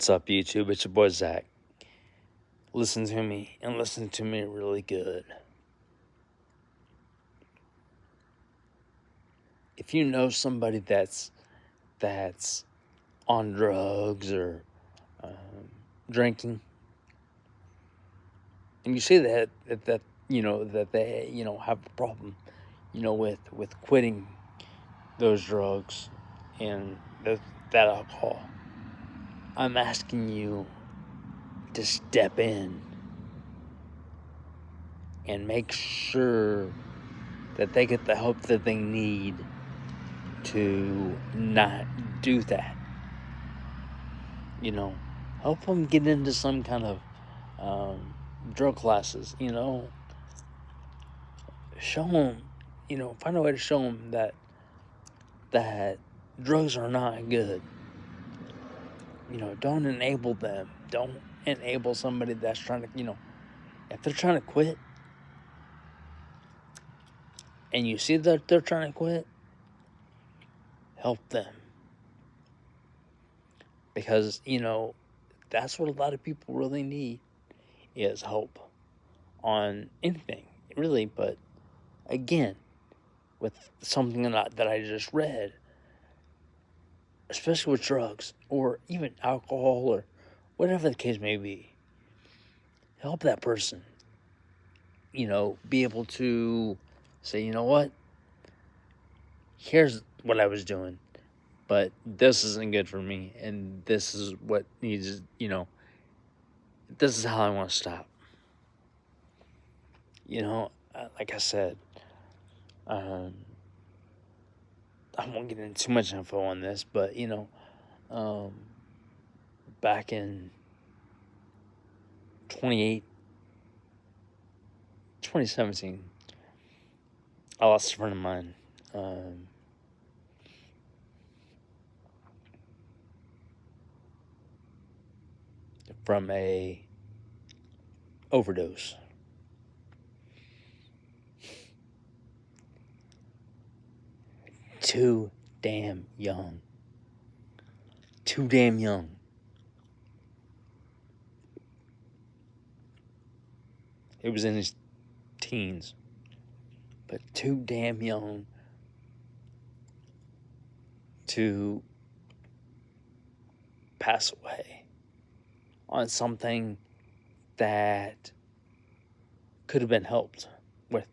What's up, YouTube? It's your boy Zach. Listen to me, and listen to me really good. If you know somebody that's on drugs or drinking, and you see that that they have a problem, with quitting those drugs and that alcohol, I'm asking you to step in and make sure that they get the help that they need to not do that. Help them get into some kind of drug classes. Show them, find a way to show them that drugs are not good. Don't enable them. Don't enable somebody that's trying to, if they're trying to quit and you see that they're trying to quit, help them. Because, that's what a lot of people really need is help on anything, really. But again, with something that I just read, especially with drugs or even alcohol or whatever the case may be, help that person, be able to say, you know what, here's what I was doing, but this isn't good for me, and this is what needs, this is how I want to stop. Like I said, I won't get into too much info on this, but, back in 2017, I lost a friend of mine. From a overdose. Too damn young. Too damn young. It was in his teens, but too damn young to pass away on something that could have been helped with,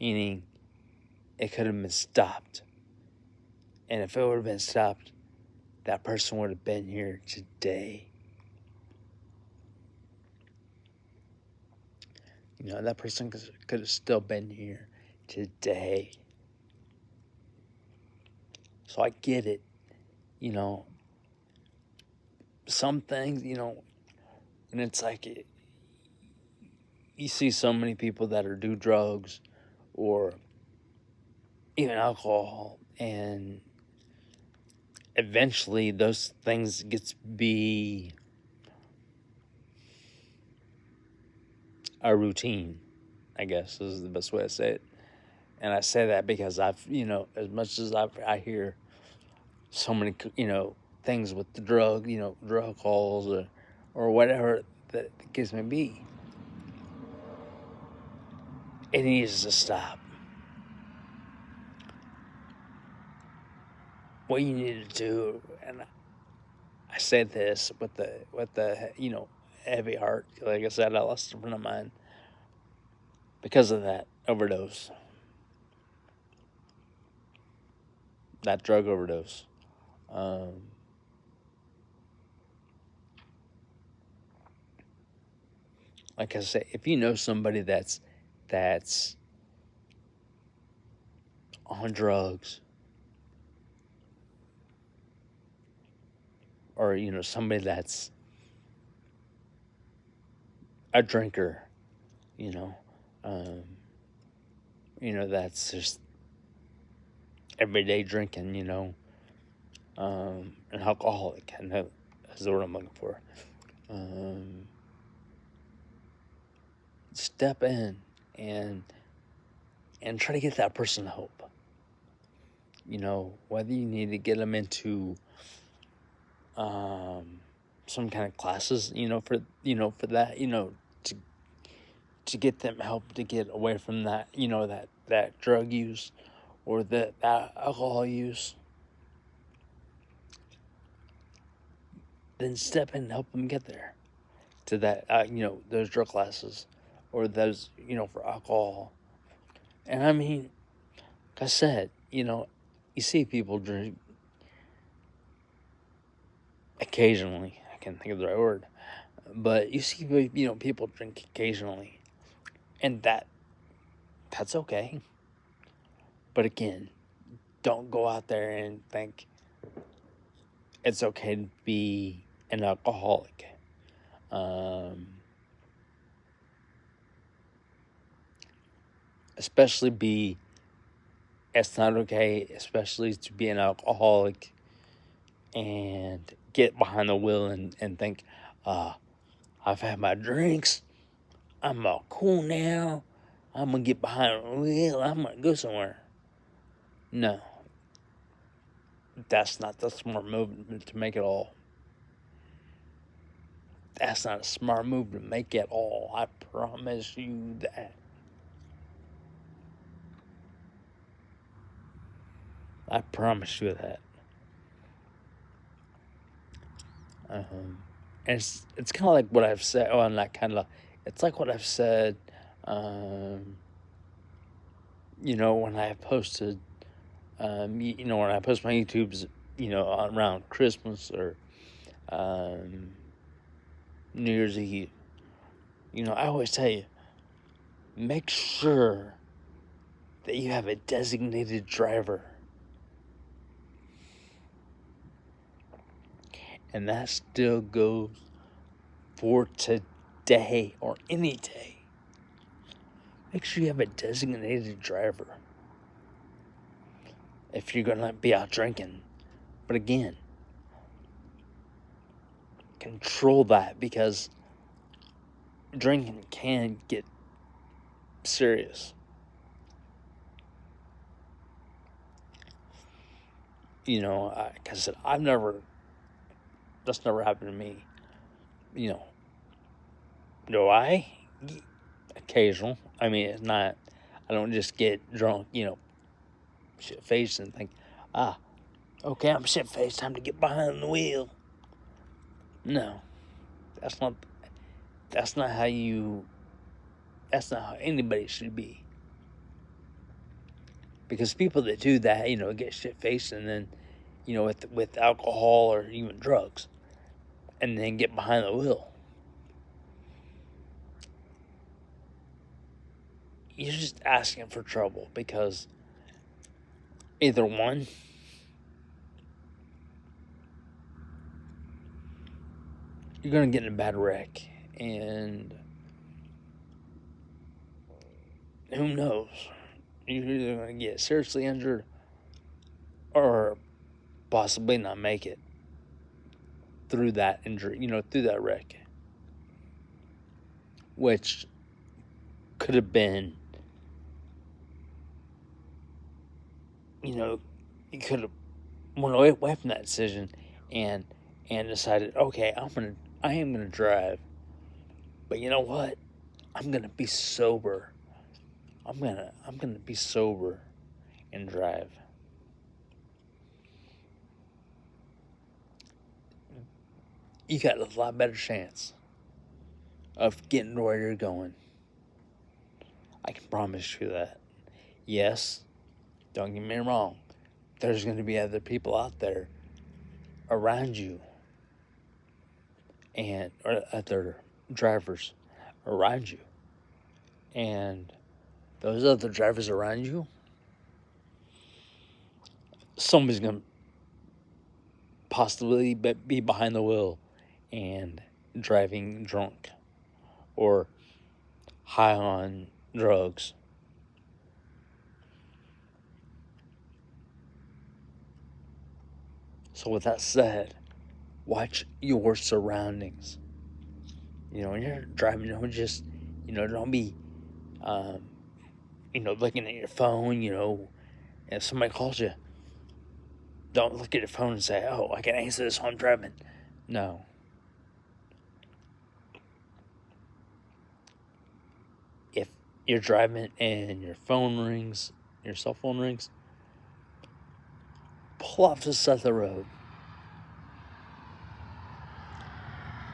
meaning it could have been stopped. And if it would have been stopped, that person would have been here today. That person could have still been here today. So I get it. Some things, and it's like you see so many people that do drugs or even alcohol, and eventually those things gets to be a routine, I guess is the best way to say it. And I say that because I've, as much as I hear so many, things with the drug, drug calls or whatever that the case may be, it needs to stop. What you need to do, and I say this with the heavy heart. Like I said, I lost a friend of mine because of that overdose, that drug overdose. Like I say, if you know somebody that's on drugs, or somebody that's a drinker, that's just everyday drinking, an alcoholic, and that's the word I'm looking for. Step in and try to get that person help. Whether you need to get them into some kind of classes, for that, to get them help to get away from that, that drug use or that alcohol use, then step in and help them get there to that, those drug classes or those, for alcohol. And I mean, like I said, you see people drink occasionally. I can't think of the right word, but you see, people drink occasionally, and that's okay. But again, don't go out there and think it's okay to be an alcoholic. It's not okay, especially to be an alcoholic and get behind the wheel and think, I've had my drinks, I'm all cool now, I'm going to get behind the wheel, I'm going to go somewhere. No. That's not the smart move to make it all. That's not a smart move to make at all. I promise you that. I promise you that. And it's kind of like what I've said. Oh, not kind of. It's like what I've said. When I posted, when I post my YouTubes, around Christmas or New Year's Eve. I always tell you, make sure that you have a designated driver. And that still goes for today or any day. Make sure you have a designated driver if you're going to be out drinking. But again, control that, because drinking can get serious. Like I said, that's never happened to me. Do I? Occasional. I mean, it's not, I don't just get drunk, shit-faced and think, okay, I'm shit-faced, time to get behind the wheel. No. That's not how anybody should be. Because people that do that, get shit-faced and then, with alcohol or even drugs, and then get behind the wheel, you're just asking for trouble, because either one, you're going to get in a bad wreck, and who knows? You're either going to get seriously injured or possibly not make it through that injury, through that wreck, which could have been, you could have went away from that decision and decided, okay, I am gonna drive, but you know what? I'm gonna be sober. I'm gonna be sober and drive. You got a lot better chance of getting to where you're going. I can promise you that. Yes, don't get me wrong. There's going to be other people out there around you, or other drivers around you. And those other drivers around you, somebody's going to possibly be behind the wheel and driving drunk or high on drugs. So with that said, watch your surroundings. When you're driving, don't be, looking at your phone, if somebody calls you, don't look at your phone and say, oh, I can answer this while I'm driving. No. you're driving and your phone rings, your cell phone rings, pull off to the side of the road.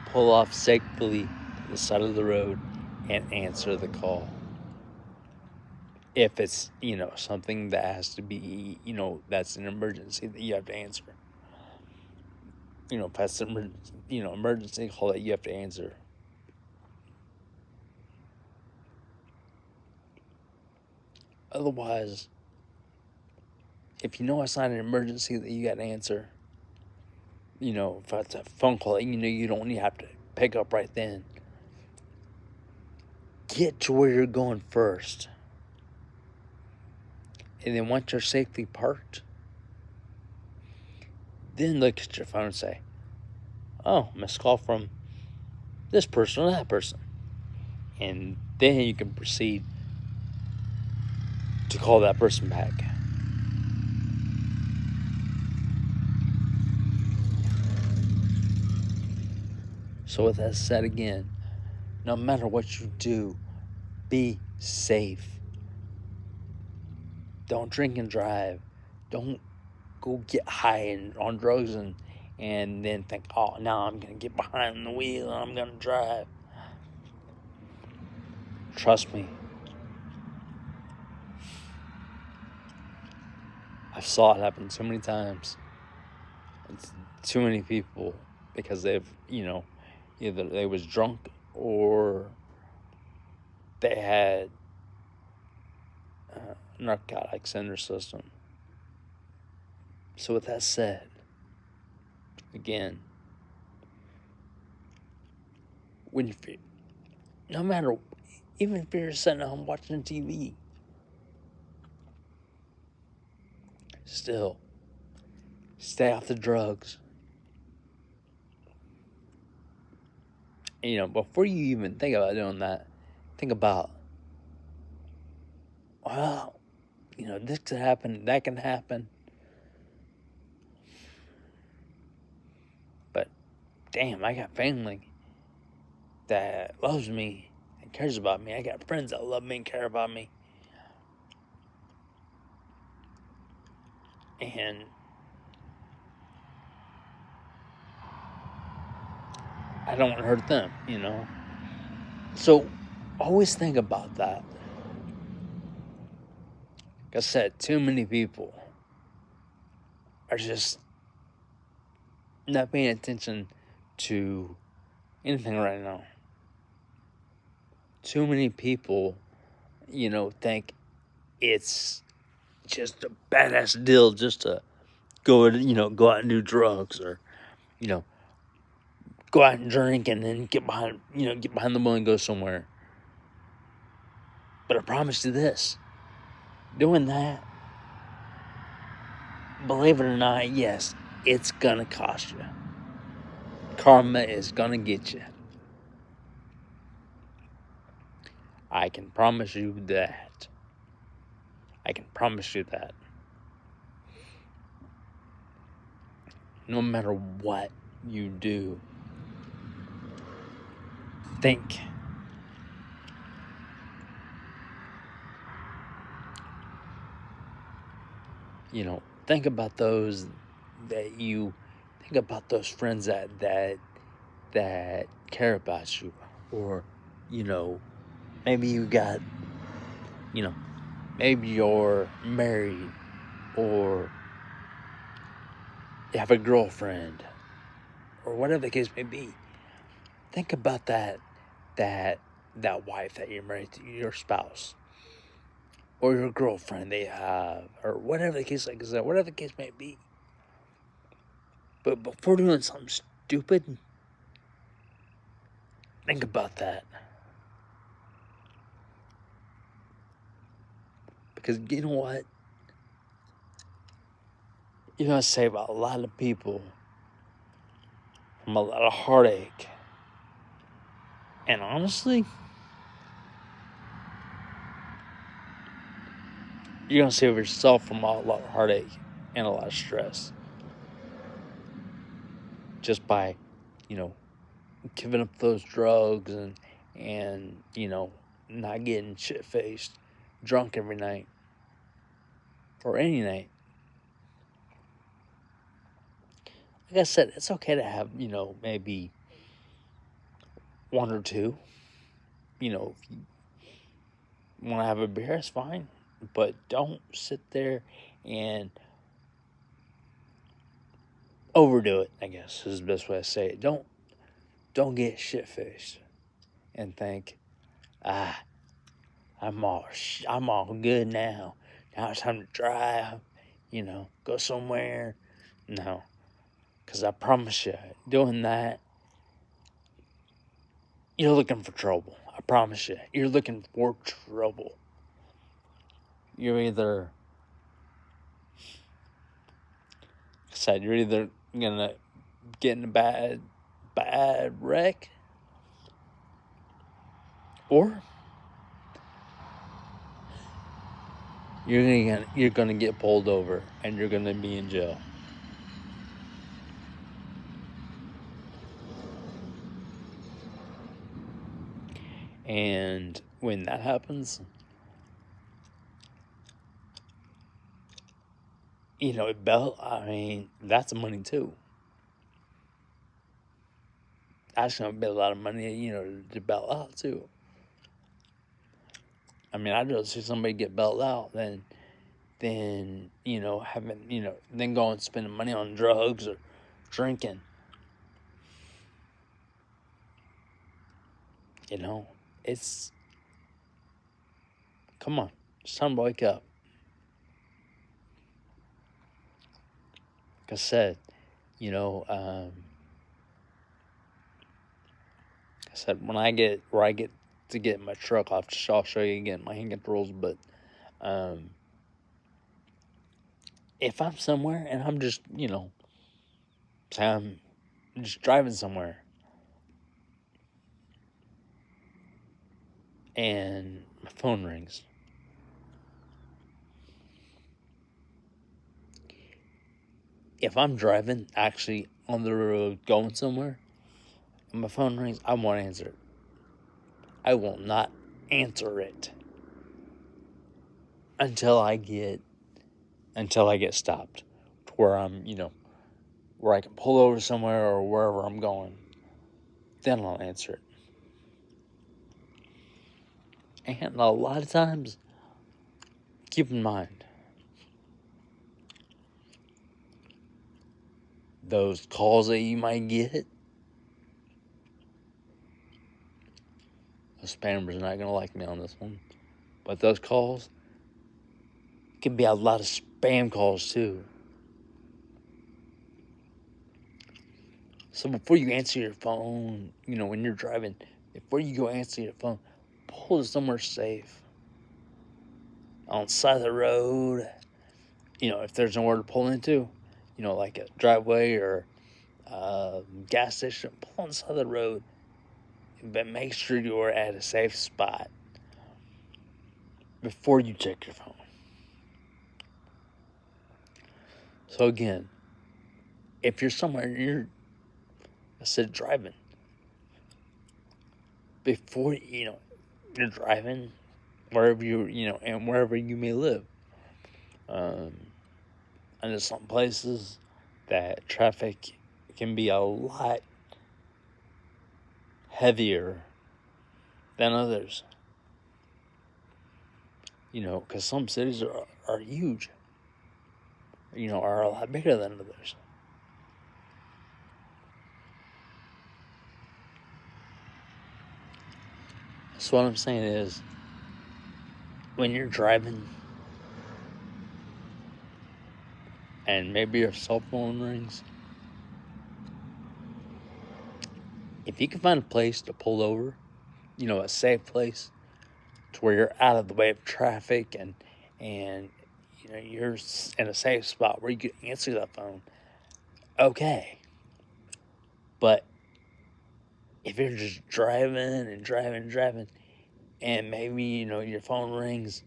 Pull off safely to the side of the road and answer the call. If it's, something that has to be, that's an emergency that you have to answer. If that's an emergency call that you have to answer. Otherwise, if you know it's not an emergency that you got to answer, if it's a phone call that you don't have to pick up right then, get to where you're going first. And then once you're safely parked, then look at your phone and say, oh, missed call from this person or that person. And then you can proceed to call that person back. So with that said again, no matter what you do, be safe. Don't drink and drive. Don't go get high on drugs and then think, oh, now I'm going to get behind the wheel and I'm going to drive. Trust me. I saw it happen so many times. It's too many people because they've, either they was drunk or they had narcotics in their system. So with that said, again, when you feel, no matter, even if you're sitting at home watching TV, still, stay off the drugs. Before you even think about doing that, think about, well, this could happen, that can happen. But, damn, I got family that loves me and cares about me. I got friends that love me and care about me. And I don't want to hurt them, So, always think about that. Like I said, too many people are just not paying attention to anything right now. Too many people, think it's just a badass deal just to go out and do drugs or, go out and drink and then get behind the wheel and go somewhere. But I promise you this, doing that, believe it or not, yes, it's gonna cost you. Karma is gonna get you. I can promise you that. I can promise you that. No matter what you do, think. Think about those think about those friends that care about you, or maybe you got maybe you're married or you have a girlfriend or whatever the case may be. Think about that wife that you're married to, your spouse, or your girlfriend they have, or whatever the case, like I said, whatever the case may be. But before doing something stupid, think about that. Because you know what? You're going to save a lot of people from a lot of heartache. And honestly, you're going to save yourself from a lot of heartache and a lot of stress. Just by, giving up those drugs and not getting shit-faced, drunk every night, or any night. Like I said, it's okay to have, maybe one or two. If you want to have a beer, it's fine. But don't sit there and overdo it, I guess, is the best way to say it. Don't get shit-faced and think, I'm all good now. Now it's time to drive, go somewhere. No, because I promise you, doing that, you're looking for trouble. I promise you, you're looking for trouble. You're either gonna get in a bad wreck, or you're gonna get pulled over and you're gonna be in jail. And when that happens, that's money too. That's gonna be a lot of money, to bail out too. I'd rather see somebody get bailed out than then go and spend money on drugs or drinking. It's, come on, it's time to wake up. Like I said, when I get to get in my truck, I'll show you again my hand controls, but if I'm somewhere and I'm just, say I'm just driving somewhere and my phone rings, if I'm driving actually on the road going somewhere and my phone rings, I won't answer it. I will not answer it until I get stopped to where I'm, where I can pull over somewhere or wherever I'm going. Then I'll answer it. And a lot of times, keep in mind, those calls that you might get, the spammers are not going to like me on this one, but those calls can be a lot of spam calls too. So before you answer your phone, when you're driving, before you go answer your phone, pull to somewhere safe. On the side of the road, if there's nowhere to pull into, like a driveway or a gas station, pull on the side of the road. But make sure you're at a safe spot before you check your phone. So again, if you're somewhere and you're driving, before you're driving wherever and wherever you may live, and there's some places that traffic can be a lot heavier than others. Because some cities are huge. Are a lot bigger than others. So what I'm saying is, when you're driving and maybe your cell phone rings, if you can find a place to pull over, a safe place to where you're out of the way of traffic and you're in a safe spot where you can answer that phone, okay. But if you're just driving and maybe, your phone rings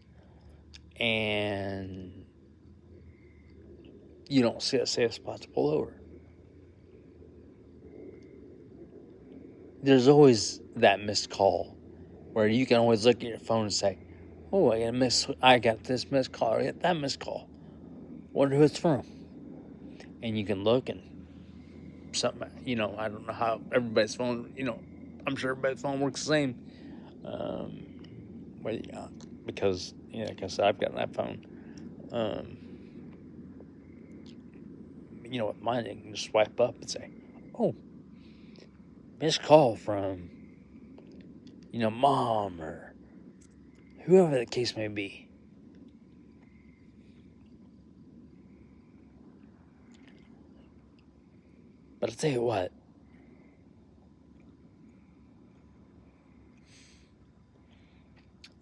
and you don't see a safe spot to pull over, there's always that missed call where you can always look at your phone and say, "Oh, I got this missed call, or I got that missed call. Wonder who it's from." And you can look and something, I don't know how everybody's phone, I'm sure everybody's phone works the same. Well, yeah, because, like I said, I've got an iPhone. With mine, you can just swipe up and say, "Oh, missed call from, mom," or whoever the case may be. But I'll tell you what,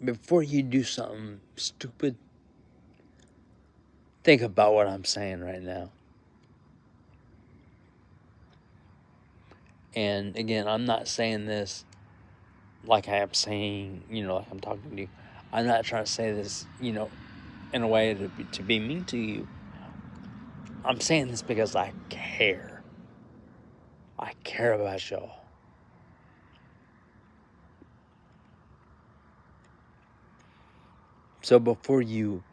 before you do something stupid, think about what I'm saying right now. And again, I'm not saying this like I am saying, like I'm talking to you. I'm not trying to say this, in a way to be mean to you. I'm saying this because I care. I care about y'all. So before you,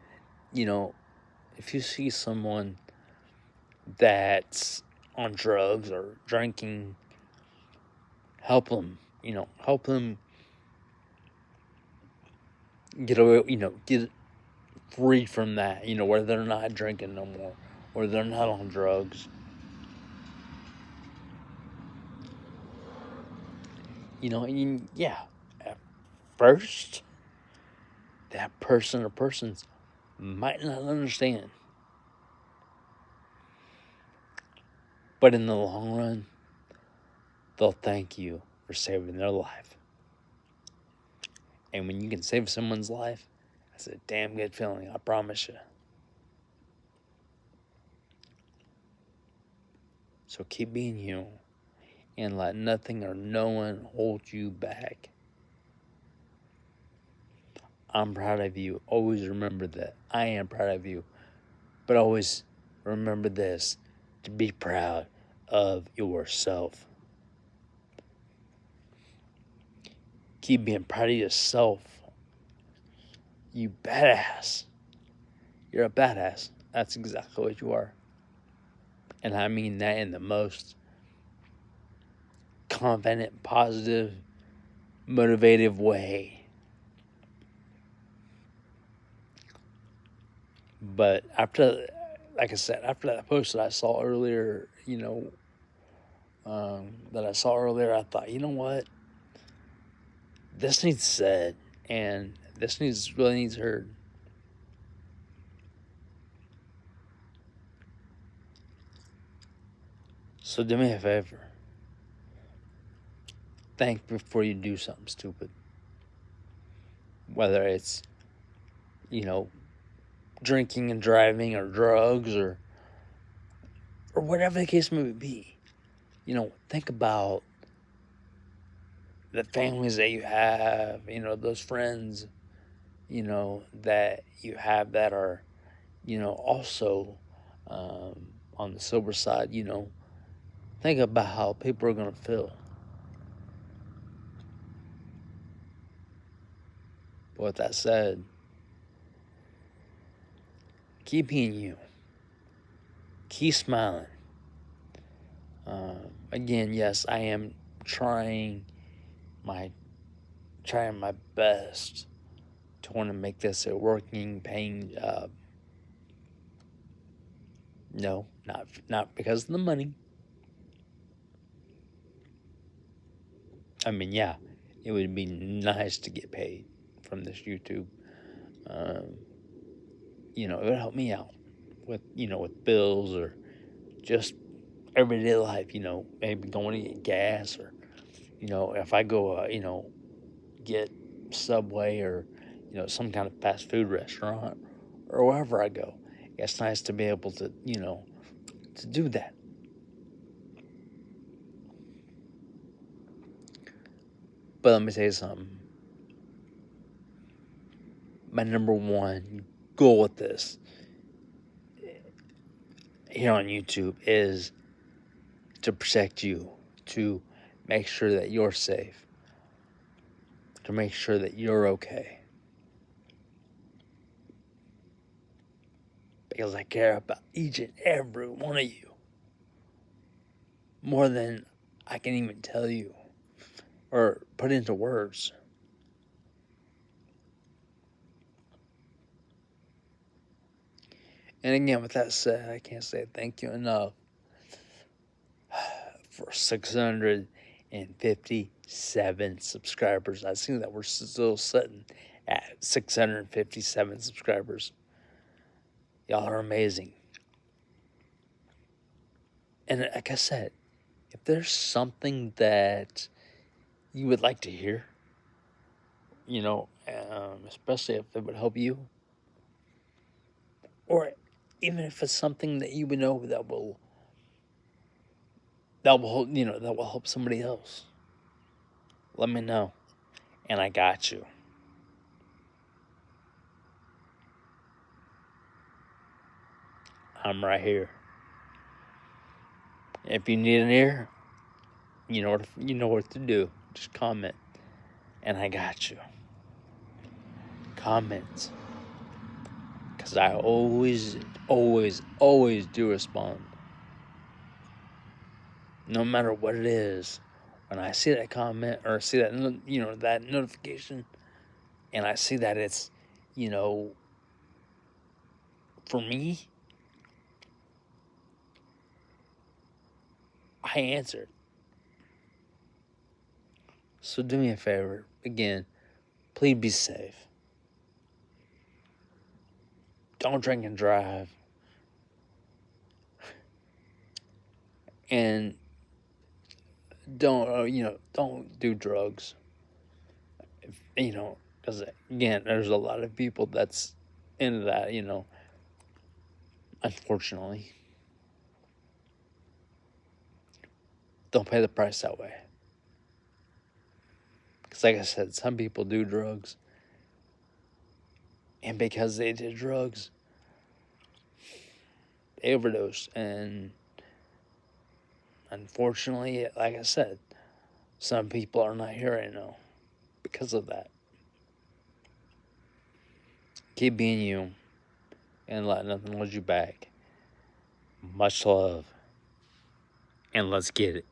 if you see someone that's on drugs or drinking, help them, help them get away, get free from that, where they're not drinking no more, or they're not on drugs. Yeah, at first, that person or persons might not understand. But in the long run, they'll thank you for saving their life. And when you can save someone's life, that's a damn good feeling, I promise you. So keep being you and let nothing or no one hold you back. I'm proud of you. Always remember that. I am proud of you. But always remember this, to be proud of yourself. Keep being proud of yourself. You badass. You're a badass. That's exactly what you are. And I mean that in the most confident, positive, motivative way. But after, like I said, after that post that I saw earlier, I thought, you know what? This needs said, and this really needs heard. So do me a favor. Think before you do something stupid. Whether it's, drinking and driving or drugs or whatever the case may be. Think about the families that you have, those friends, that you have that are, also on the sober side, think about how people are going to feel. But with that said, keep being you. Keep smiling. Again, yes, I am trying my best to want to make this a working, paying job. No, not because of the money. I mean, yeah, it would be nice to get paid from this YouTube. It would help me out with with bills or just everyday life. Maybe going to get gas or if I go get Subway or some kind of fast food restaurant or wherever I go. It's nice to be able to to do that. But let me tell you something. My number one goal with this here on YouTube is to protect you, to make sure that you're safe. to make sure that you're okay. Because I care about each and every one of you more than I can even tell you or put into words. And again, with that said, I can't say thank you enough for 657 subscribers. I see that we're still sitting at 657 subscribers. Y'all are amazing. And like I said, if there's something that you would like to hear, especially if it would help you, or even if it's something that you would know that will help somebody else, let me know, and I got you. I'm right here. If you need an ear, you know what to do. Just comment, and I got you. Comment, because I always do respond. No matter what it is, when I see that comment or see that that notification, and I see that it's for me, I answered. So do me a favor, again, please be safe. Don't drink and drive. And don't do drugs. Because again, there's a lot of people that's into that, unfortunately. Don't pay the price that way. Because like I said, some people do drugs. And because they did drugs, they overdosed. And unfortunately, like I said, some people are not here right now because of that. Keep being you and let nothing hold you back. Much love. And let's get it.